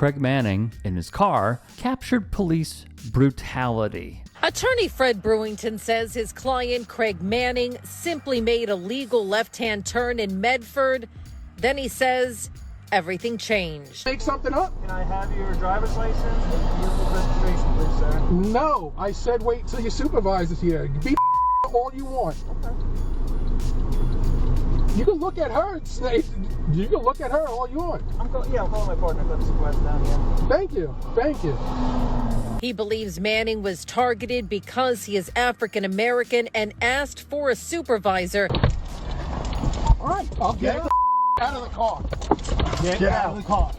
Craig Manning, in his car, captured police brutality. Attorney Fred Brewington says his client, Craig Manning, simply made a legal left-hand turn in Medford. Then he says everything changed. Make something up? Can I have your driver's license and vehicle registration, please, sir? No, I said wait till your supervisor's here. Be all you want. Okay. You can look at her and say, you can look at her all you want. I'm calling my partner. Got the supervisor down here. Thank you. Thank you. He believes Manning was targeted because he is African American and asked for a supervisor. All right, I'll get out of the car. Get out of the car.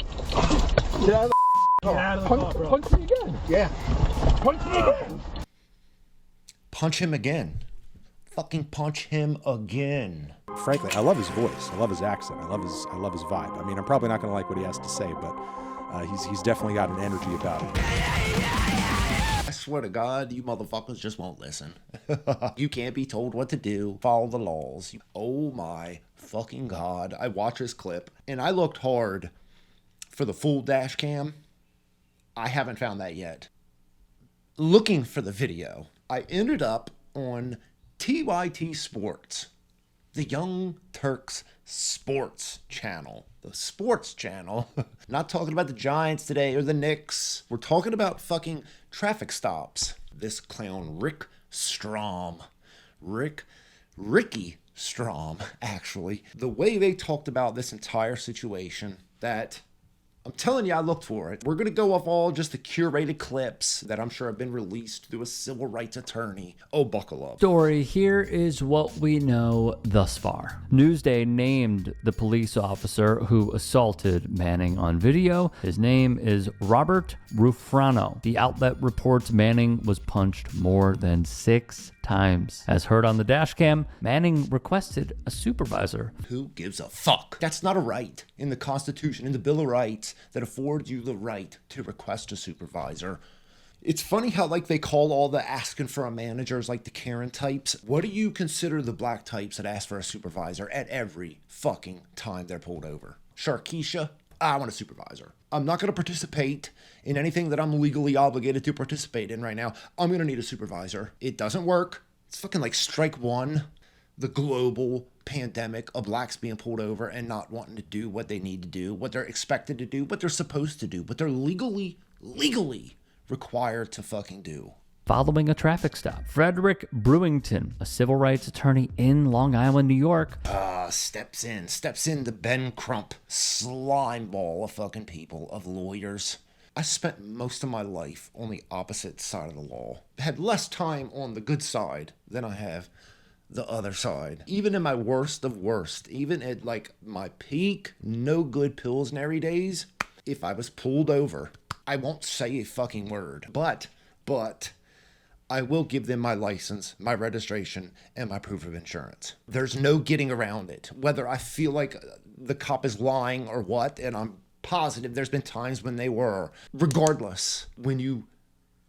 Get out of the car. Get out of the car, bro. Punch me again. Yeah. Punch me again. Punch him again. Fucking punch him again. Frankly, I love his voice. I love his accent. I love his vibe. I mean, I'm probably not going to like what he has to say, but he's definitely got an energy about him. I swear to God, you motherfuckers just won't listen. You can't be told what to do. Follow the laws. Oh my fucking God. I watched this clip and I looked hard for the full dash cam. I haven't found that yet. Looking for the video, I ended up on TYT Sports, the Young Turks Sports channel. The sports channel. Not talking about the Giants today or the Knicks. We're talking about fucking traffic stops. This clown, Ricky Strom, actually. The way they talked about this entire situation, that I'm telling you, I looked for it. We're going to go off all just the curated clips that I'm sure have been released through a civil rights attorney. Oh, buckle up. Story, here is what we know thus far. Newsday named the police officer who assaulted Manning on video. His name is Robert Rufrano. The outlet reports Manning was punched more than 6 times. As heard on the dashcam, Manning requested a supervisor. Who gives a fuck? That's not a right in the Constitution, in the Bill of Rights, that affords you the right to request a supervisor. It's funny how they call all the asking for a manager as the Karen types. What do you consider the black types that ask for a supervisor at every fucking time they're pulled over? Sharkeisha, I want a supervisor. I'm not going to participate in anything that I'm legally obligated to participate in right now. I'm going to need a supervisor. It doesn't work. It's fucking like strike one. The global pandemic of blacks being pulled over and not wanting to do what they need to do, what they're expected to do, what they're supposed to do, what they're legally required to fucking do. Following a traffic stop, Frederick Brewington, a civil rights attorney in Long Island, New York, steps in the Ben Crump slime ball of fucking people, of lawyers. I spent most of my life on the opposite side of the law. Had less time on the good side than I have the other side. Even in my worst of worst, even at my peak, no good Pillsbury days, if I was pulled over, I won't say a fucking word. But I will give them my license, my registration, and my proof of insurance. There's no getting around it. Whether I feel like the cop is lying or what, and I'm positive there's been times when they were. Regardless, when you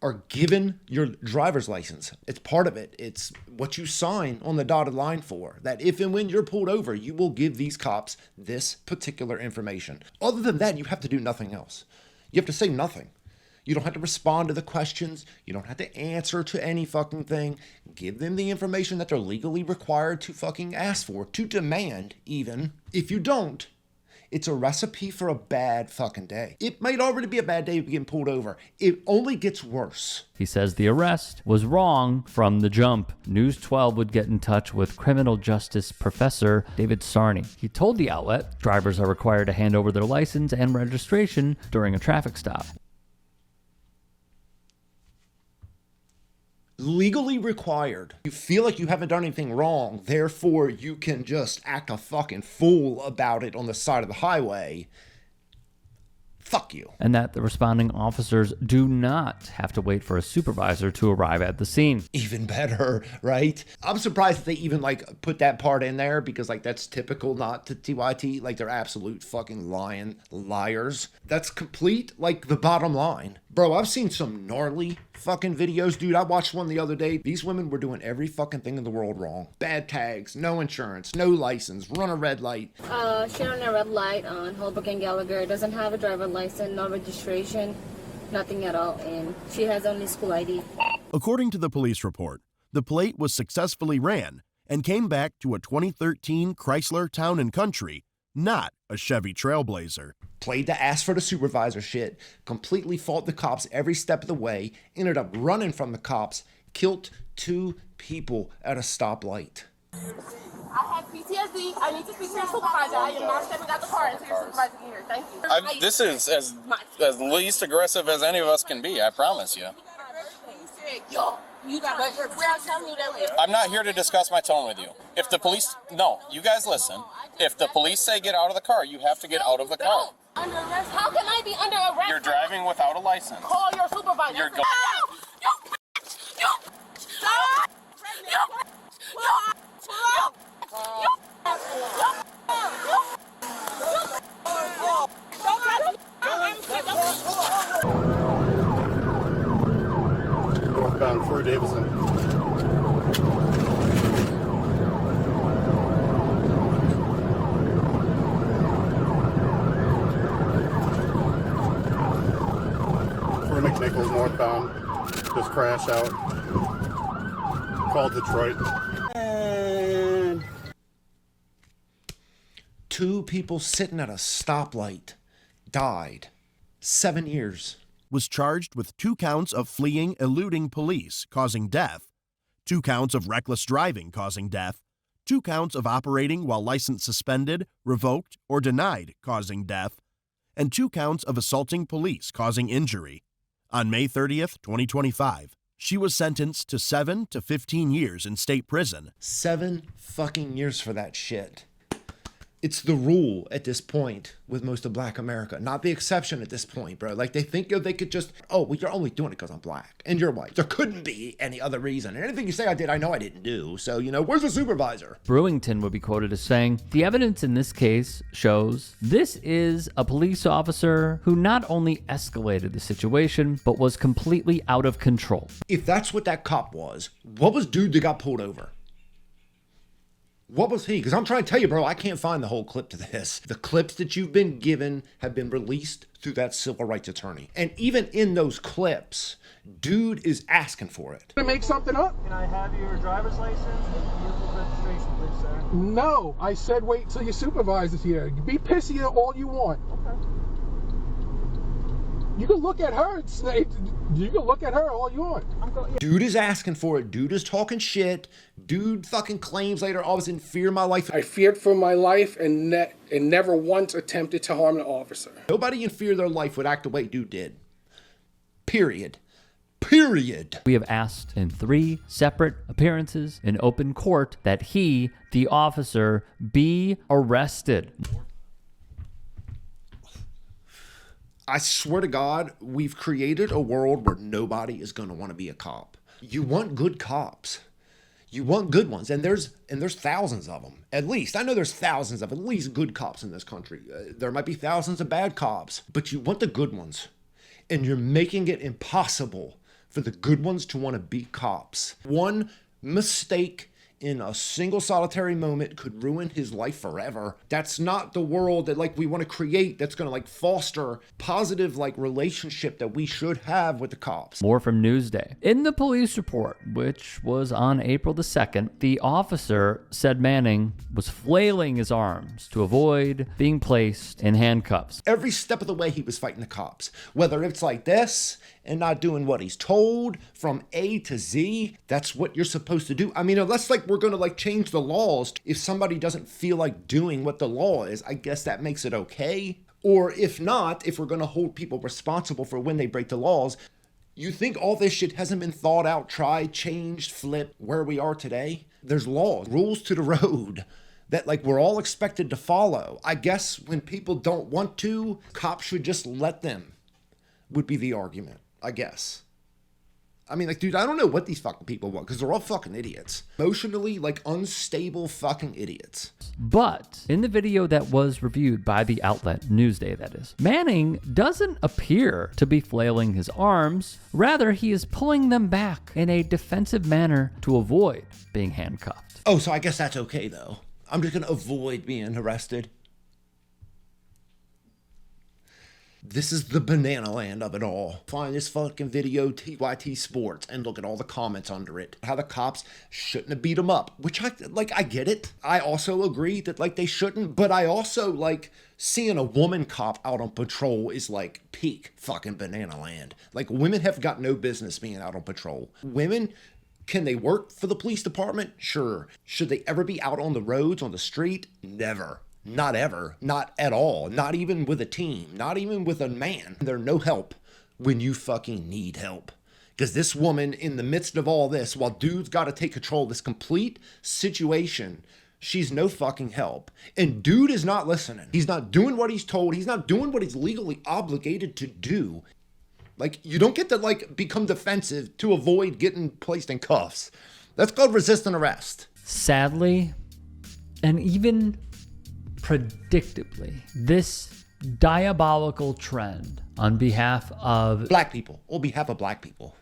are given your driver's license, it's part of it. It's what you sign on the dotted line for, that if and when you're pulled over, you will give these cops this particular information. Other than that, you have to do nothing else. You have to say nothing. You don't have to respond to the questions. You don't have to answer to any fucking thing. Give them the information that they're legally required to fucking ask for, to demand even. If you don't, it's a recipe for a bad fucking day. It might already be a bad day getting pulled over. It only gets worse. He says the arrest was wrong from the jump. News 12 would get in touch with criminal justice professor David Sarney. He told the outlet drivers are required to hand over their license and registration during a traffic stop. Legally required. You feel like you haven't done anything wrong, therefore you can just act a fucking fool about it on the side of the highway. Fuck you. And that the responding officers do not have to wait for a supervisor to arrive at the scene. Even better, right? I'm surprised that they even put that part in there, because that's typical not to TYT. They're absolute fucking liars. That's complete the bottom line. Bro, I've seen some gnarly fucking videos, dude. I watched one the other day. These women were doing every fucking thing in the world wrong. Bad tags, no insurance, no license, run a red light. She ran a red light on Holbrook and Gallagher. Doesn't have a driver license, no registration, nothing at all, and she has only school ID. According to the police report, the plate was successfully ran and came back to a 2013 Chrysler Town & Country, not a Chevy Trailblazer. Played to ask for the supervisor shit, completely fought the cops every step of the way, ended up running from the cops, killed 2 people at a stoplight. I have PTSD. I need to speak to your supervisor. I am not stepping out the car until your supervisor can hear. Thank you. This is as least aggressive as any of us can be, I promise you. I'm not here to discuss my tone with you. If the police, no, you guys listen. If the police say get out of the car, you have to get out of the car. Under arrest? How can I be under arrest? You're driving without a license. Call your supervisor. You're going. Northbound for Davidson. McNichols northbound, just crash out. Call Detroit. And 2 people sitting at a stoplight died. 7 years. Was charged with 2 counts of fleeing, eluding police, causing death, 2 counts of reckless driving, causing death, 2 counts of operating while license suspended, revoked, or denied, causing death, and 2 counts of assaulting police, causing injury. On May 30th, 2025, she was sentenced to 7 to 15 years in state prison. 7 fucking years for that shit. It's the rule at this point with most of Black America, not the exception at this point, bro. Like, they think they could just, oh, well, you're only doing it because I'm Black and you're white. There couldn't be any other reason. And anything you say I did, I know I didn't do. So, where's the supervisor? Brewington would be quoted as saying, "The evidence in this case shows this is a police officer who not only escalated the situation, but was completely out of control." If that's what that cop was, what was dude that got pulled over? What was he? Because I'm trying to tell you, bro, I can't find the whole clip to this. The clips that you've been given have been released through that civil rights attorney. And even in those clips, dude is asking for it. To make something up? Can I have your driver's license and vehicle registration, please, sir? No, I said wait till your supervisor's here. Be pissy all you want. Okay. You can look at her and say, you can look at her all you want. Dude is asking for it. Dude is talking shit. Dude fucking claims later, I was in fear of my life. I feared for my life and never once attempted to harm an officer. Nobody in fear of their life would act the way dude did. Period. Period. We have asked in 3 separate appearances in open court that he, the officer, be arrested. I swear to God, we've created a world where nobody is going to want to be a cop. You want good cops. You want good ones. And there's thousands of them. At least. I know there's thousands of at least good cops in this country. There might be thousands of bad cops. But you want the good ones. And you're making it impossible for the good ones to want to be cops. One mistake in a single solitary moment could ruin his life forever. That's not the world that we want to create that's going to foster positive relationship that we should have with the cops. More from Newsday. In the police report, which was on April the 2nd, the officer said Manning was flailing his arms to avoid being placed in handcuffs. Every step of the way he was fighting the cops. Whether it's like this and not doing what he's told from A to Z, that's what you're supposed to do. I mean, unless we're going to change the laws. If somebody doesn't feel like doing what the law is, I guess that makes it okay. Or if not, if we're going to hold people responsible for when they break the laws, you think all this shit hasn't been thought out, tried, changed, flipped where we are today? There's laws, rules to the road that we're all expected to follow. I guess when people don't want to, cops should just let them, would be the argument, I guess. I mean, like, dude, I don't know what these fucking people want, because they're all fucking idiots. Emotionally, like, unstable fucking idiots. But in the video that was reviewed by the outlet Newsday, that is, Manning doesn't appear to be flailing his arms. Rather, he is pulling them back in a defensive manner to avoid being handcuffed. Oh, so I guess that's okay, though. I'm just going to avoid being arrested. This is the banana land of it all. Find this fucking video, TYT Sports, and look at all the comments under it. How the cops shouldn't have beat him up, which I get it. I also agree that, like, they shouldn't, but I also, like, seeing a woman cop out on patrol is, like, peak fucking banana land. Like, women have got no business being out on patrol. Women, can they work for the police department? Sure. Should they ever be out on the roads, on the street? Never. Not ever. Not at all. Not even with a team. Not even with a man. They're no help when you fucking need help. Because this woman, in the midst of all this, while dude's got to take control of this complete situation, she's no fucking help. And dude is not listening. He's not doing what he's told. He's not doing what he's legally obligated to do. Like, you don't get to, like, become defensive to avoid getting placed in cuffs. That's called resisting arrest. Sadly, and even predictably, this diabolical trend on behalf of black people, on behalf of black people.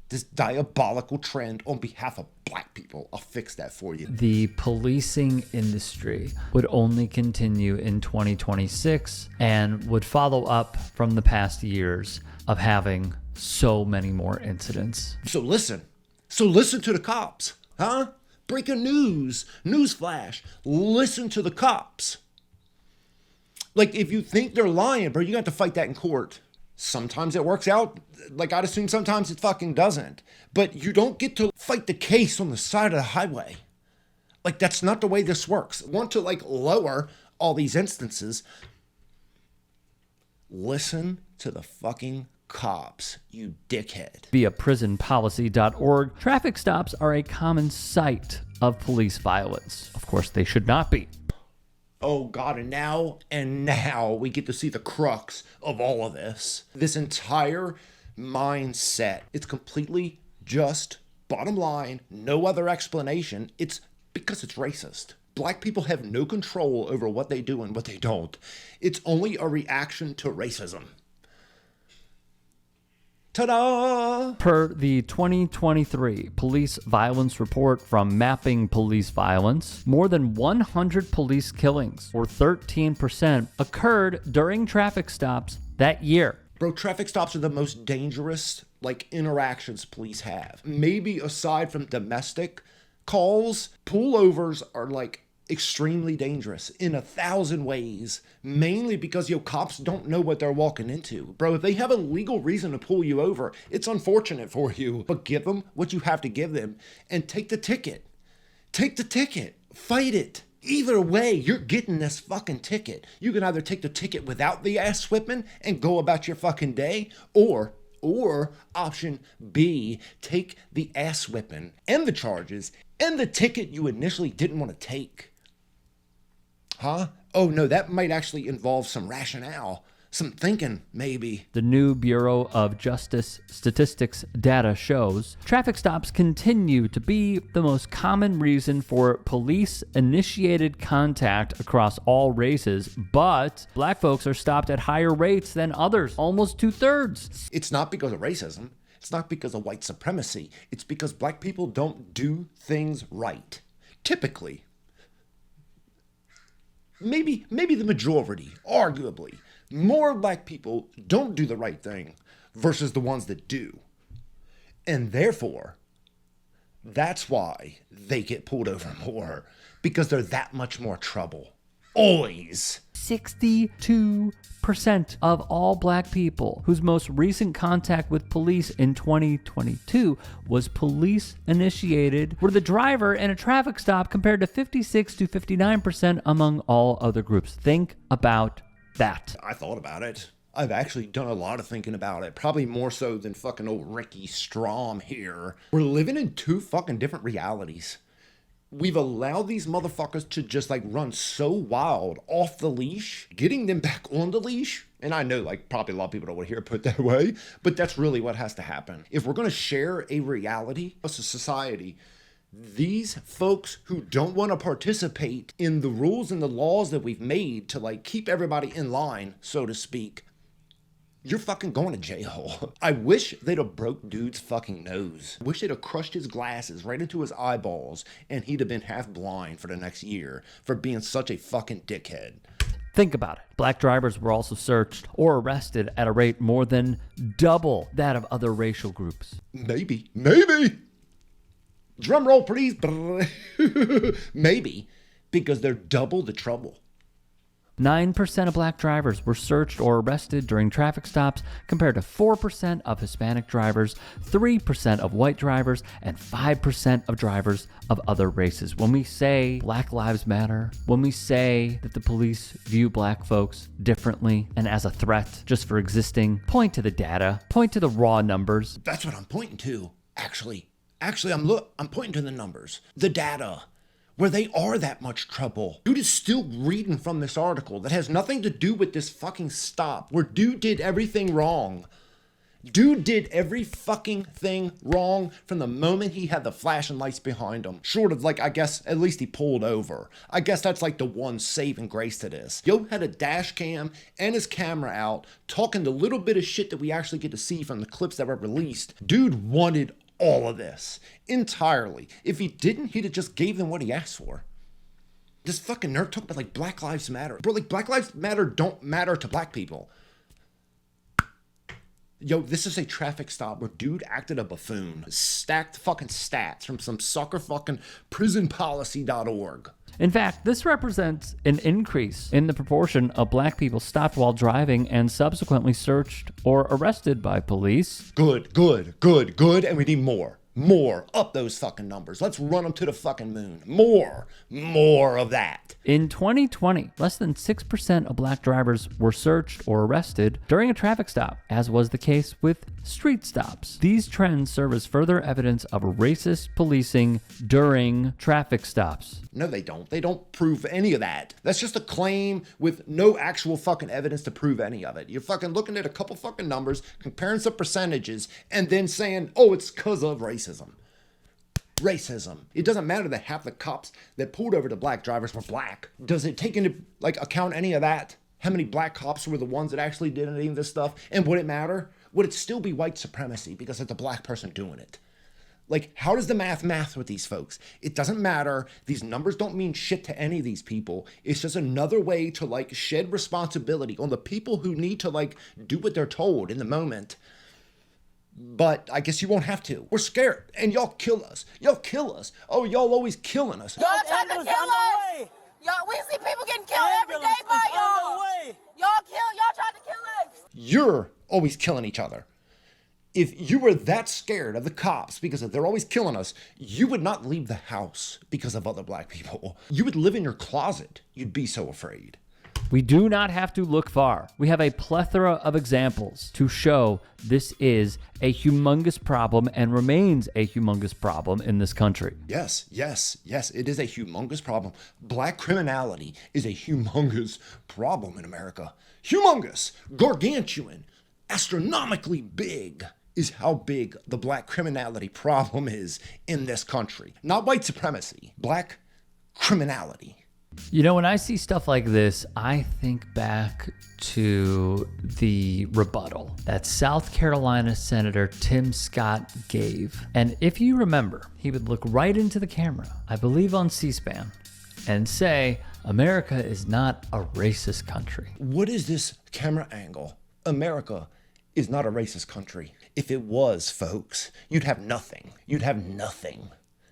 This diabolical trend on behalf of black people. I'll fix that for you. The policing industry would only continue in 2026 and would follow up from the past years of having so many more incidents. So listen to the cops, huh? Breaking news, newsflash, listen to the cops. Like, if you think they're lying, bro, you got to fight that in court. Sometimes it works out. Like, I'd assume sometimes it fucking doesn't. But you don't get to fight the case on the side of the highway. Like, that's not the way this works. Want to, like, lower all these instances. Listen to the fucking cops, you dickhead. Via prisonpolicy.org, traffic stops are a common sight of police violence. Of course, they should not be. Oh God, and now we get to see the crux of all of this. This entire mindset, it's completely just bottom line, no other explanation. It's because it's racist. Black people have no control over what they do and what they don't. It's only a reaction to racism. Ta-da! Per the 2023 police violence report from Mapping Police Violence, more than 100 police killings, or 13%, occurred during traffic stops that year. Bro, traffic stops are the most dangerous, like, interactions police have. Maybe aside from domestic calls, pullovers are, like, extremely dangerous in 1,000 ways, mainly because cops don't know what they're walking into. Bro, if they have a legal reason to pull you over, it's unfortunate for you, but give them what you have to give them and take the ticket. Take the ticket. Fight it. Either way, you're getting this fucking ticket. You can either take the ticket without the ass whipping and go about your fucking day, or option B, take the ass whipping and the charges and the ticket you initially didn't want to take. Huh? Oh no, that might actually involve some rationale, some thinking, maybe. The new Bureau of Justice Statistics data shows traffic stops continue to be the most common reason for police-initiated contact across all races, but black folks are stopped at higher rates than others, almost 2/3. It's not because of racism. It's not because of white supremacy. It's because black people don't do things right. Typically. Maybe the majority, arguably, more black people don't do the right thing versus the ones that do. And therefore, that's why they get pulled over more, because they're that much more trouble. Always. 62% of all black people whose most recent contact with police in 2022 was police initiated were the driver in a traffic stop, compared to 56 to 59% among all other groups. Think about that. I thought about it. I've actually done a lot of thinking about it, probably more so than fucking old Ricky Strom here. We're living in two fucking different realities. We've allowed these motherfuckers to just like run so wild off the leash, getting them back on the leash. And I know like probably a lot of people don't want to hear it put that way, but that's really what has to happen. If we're going to share a reality as a society, these folks who don't want to participate in the rules and the laws that we've made to like keep everybody in line, so to speak, you're fucking going to jail. I wish they'd have broke dude's fucking nose. Wish they'd have crushed his glasses right into his eyeballs and he'd have been half blind for the next year for being such a fucking dickhead. Think about it. Black drivers were also searched or arrested at a rate more than double that of other racial groups. Maybe. Drum roll, please. Maybe, because they're double the trouble. 9% of black drivers were searched or arrested during traffic stops, compared to 4% of Hispanic drivers, 3% of white drivers, and 5% of drivers of other races. When we say Black Lives Matter, when we say that the police view black folks differently and as a threat just for existing, point to the data, point to the raw numbers. That's what I'm pointing to, actually. I'm pointing to the numbers, the data. Where they are that much trouble. Dude is still reading from this article that has nothing to do with this fucking stop, where dude did everything wrong. Dude did every fucking thing wrong from the moment he had the flashing lights behind him. Short of like, I guess, at least he pulled over. I guess that's like the one saving grace to this. Yo had a dash cam and his camera out, talking the little bit of shit that we actually get to see from the clips that were released. Dude wanted all of this entirely. If he didn't, he'd have just gave them what he asked for. This fucking nerd talking about like Black Lives Matter. Bro, like Black Lives Matter don't matter to black people. Yo, this is a traffic stop where dude acted a buffoon. Stacked fucking stats from some sucker fucking prisonpolicy.org. In fact, this represents an increase in the proportion of black people stopped while driving and subsequently searched or arrested by police. Good, and we need more. More. Up those fucking numbers. Let's run them to the fucking moon. More of that. In 2020, less than 6% of black drivers were searched or arrested during a traffic stop, as was the case with street stops. These trends serve as further evidence of racist policing during traffic stops. No, they don't. They don't prove any of that. That's just a claim with no actual fucking evidence to prove any of it. You're fucking looking at a couple fucking numbers, comparing some percentages, and then saying, oh, it's because of racism. It doesn't matter that half the cops that pulled over the black drivers were black. Does it take into account any of that? How many black cops were the ones that actually did any of this stuff? And would it matter? Would it still be white supremacy because it's a black person doing it? Like, how does the math with these folks? It doesn't matter. These numbers don't mean shit to any of these people. It's just another way to shed responsibility on the people who need to do what they're told in the moment. But I guess you won't have to. We're scared, and y'all kill us. Oh, y'all always killing us. Y'all trying to kill us. Y'all, we see people getting killed every day by y'all. Y'all trying to kill us. You're always killing each other. If you were that scared of the cops because they're always killing us, you would not leave the house because of other black people. You would live in your closet. You'd be so afraid. We do not have to look far. We have a plethora of examples to show this is a humongous problem and remains a humongous problem in this country. Yes, it is a humongous problem. Black criminality is a humongous problem in America. Humongous, gargantuan, astronomically big is how big the black criminality problem is in this country. Not white supremacy, black criminality. You know, when I see stuff like this, I think back to the rebuttal that South Carolina Senator Tim Scott gave. And if you remember, he would look right into the camera, I believe on C-SPAN, and say, America is not a racist country. What is this camera angle? America is not a racist country. If it was, folks, you'd have nothing.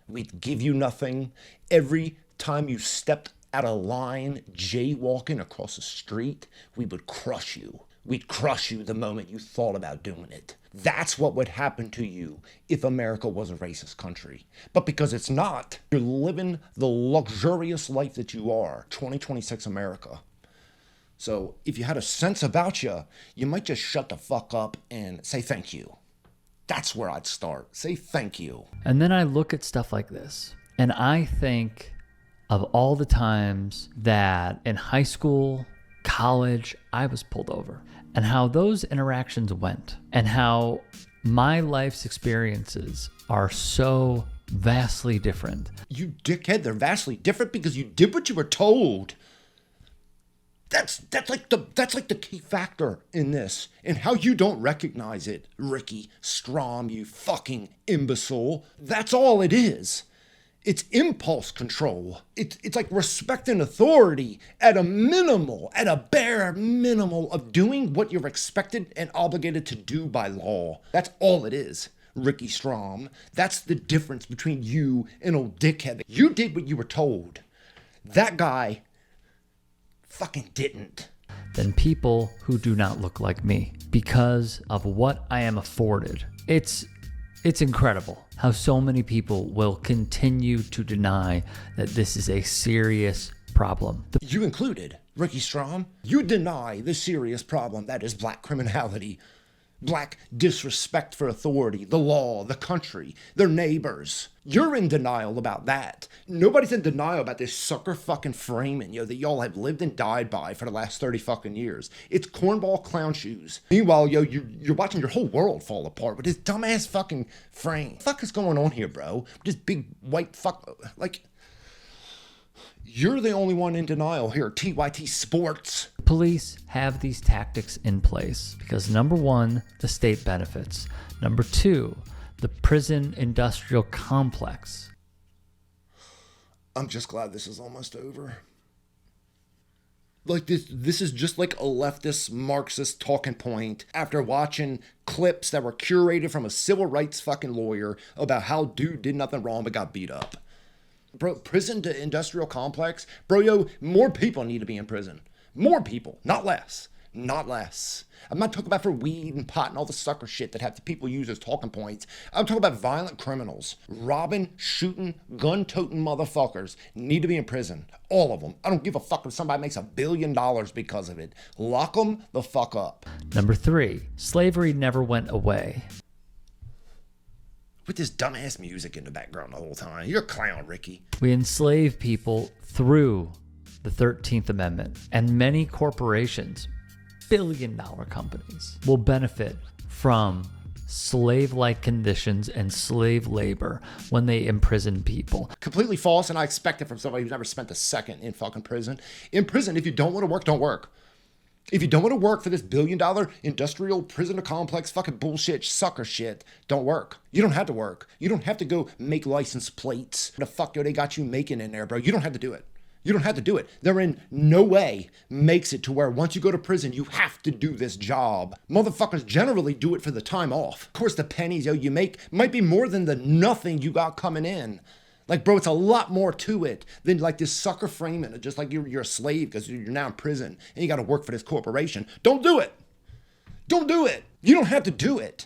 We'd give you nothing. Every time you stepped out of line, jaywalking across the street, we would crush you. We'd crush you the moment you thought about doing it. That's what would happen to you if America was a racist country. But because it's not, you're living the luxurious life that you are, 2026 America. So if you had a sense about you, you might just shut the fuck up and say thank you. That's where I'd start. Say thank you. And then I look at stuff like this, And I think of all the times that in high school, college, I was pulled over, and how those interactions went, and how my life's experiences are so vastly different. You dickhead, they're vastly different because you did what you were told. That's like the key factor in this, and how you don't recognize it, Ricky Strom, you fucking imbecile. That's all it is. It's impulse control. It's like respecting authority at a bare minimal of doing what you're expected and obligated to do by law. That's all it is, Ricky Strom. That's the difference between you and old dickhead. You did what you were told. That guy fucking didn't. Than people who do not look like me because of what I am afforded. It's incredible how so many people will continue to deny that this is a serious problem. You included, Ricky Strom. You deny the serious problem that is black criminality, black disrespect for authority, the law, the country, their neighbors. You're in denial about that. Nobody's in denial about this sucker fucking framing, that y'all have lived and died by for the last 30 fucking years. It's cornball clown shoes. Meanwhile, you're watching your whole world fall apart with this dumbass fucking frame. What the fuck is going on here, bro? This big white fuck, like, you're the only one in denial here, TYT Sports. Police have these tactics in place because number one, the state benefits. Number two, the prison industrial complex. I'm just glad this is almost over. Like this is just like a leftist Marxist talking point after watching clips that were curated from a civil rights fucking lawyer about how dude did nothing wrong but got beat up. Bro, prison to industrial complex? Bro, more people need to be in prison. More people, not less. Not less. I'm not talking about for weed and pot and all the sucker shit that have the people use as talking points. I'm talking about violent criminals. Robbing, shooting, gun-toting motherfuckers need to be in prison. All of them. I don't give a fuck if somebody makes $1 billion because of it. Lock them the fuck up. Number three, slavery never went away. With this dumbass music in the background the whole time. You're a clown, Ricky. We enslave people through the 13th Amendment, and many corporations, billion-dollar companies, will benefit from slave-like conditions and slave labor when they imprison people. Completely false, and I expect it from somebody who's never spent a second in fucking prison. In prison, if you don't want to work, don't work. If you don't want to work for this billion-dollar industrial prisoner complex fucking bullshit sucker shit, don't work. You don't have to work. You don't have to go make license plates. The fuck they got you making in there, bro. You don't have to do it. You don't have to do it. There in no way makes it to where once you go to prison, you have to do this job. Motherfuckers generally do it for the time off. Of course, the pennies you make might be more than the nothing you got coming in. Like, bro, it's a lot more to it than like this sucker framing of just like you're a slave because you're now in prison and you got to work for this corporation. Don't do it. Don't do it. You don't have to do it.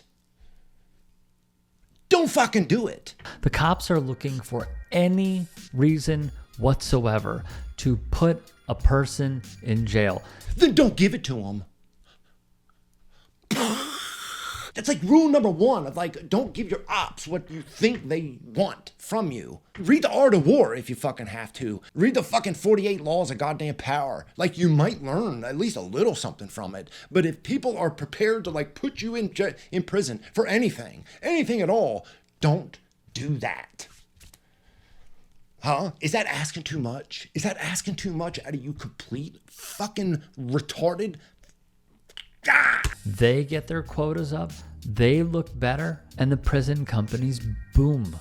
Don't fucking do it. The cops are looking for any reason whatsoever to put a person in jail. Then don't give it to them. That's like rule number one of like, don't give your ops what you think they want from you. Read The Art of War if you fucking have to. Read the fucking 48 Laws of Goddamn Power. Like, you might learn at least a little something from it. But if people are prepared to like put you in prison for anything at all, don't do that. Huh? Is that asking too much? Is that asking too much out of you complete fucking retarded? They get their quotas up, they look better, and the prison companies boom.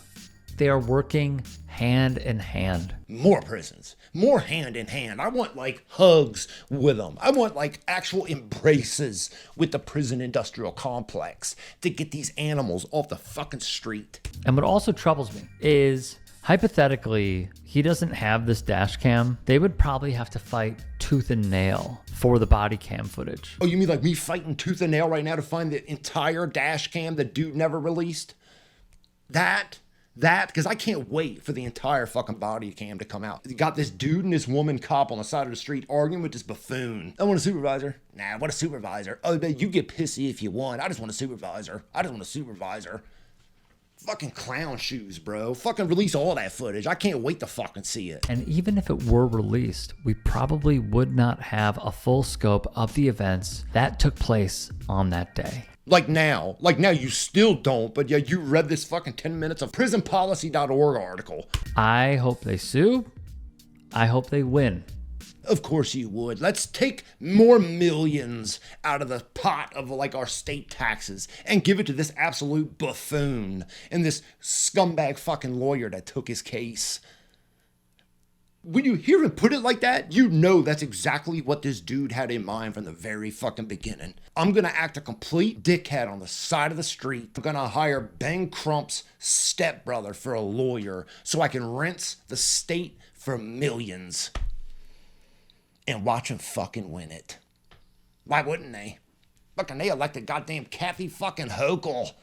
They are working hand in hand. More prisons, more hand in hand. I want like hugs with them. I want like actual embraces with the prison industrial complex to get these animals off the fucking street. And what also troubles me is, hypothetically, he doesn't have this dash cam. They would probably have to fight tooth and nail for the body cam footage. Oh, you mean like me fighting tooth and nail right now to find the entire dash cam the dude never released? That, because I can't wait for the entire fucking body cam to come out. You got this dude and this woman cop on the side of the street arguing with this buffoon. I want a supervisor. Nah, what a supervisor. Oh, but you get pissy if you want. I just want a supervisor. Fucking clown shoes, bro. Fucking release all that footage. I can't wait to fucking see it. And even if it were released, we probably would not have a full scope of the events that took place on that day. Like now you still don't, but yeah, you read this fucking 10 minutes of prisonpolicy.org article. I hope they sue. I hope they win. Of course you would. Let's take more millions out of the pot of like our state taxes and give it to this absolute buffoon and this scumbag fucking lawyer that took his case. When you hear him put it like that, you know that's exactly what this dude had in mind from the very fucking beginning. I'm gonna act a complete dickhead on the side of the street. I'm gonna hire Ben Crump's stepbrother for a lawyer so I can rinse the state for millions. And watch him fucking win it. Why wouldn't they? Fucking they elected goddamn Kathy fucking Hochul.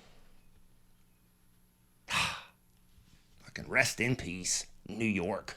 Fucking rest in peace, New York.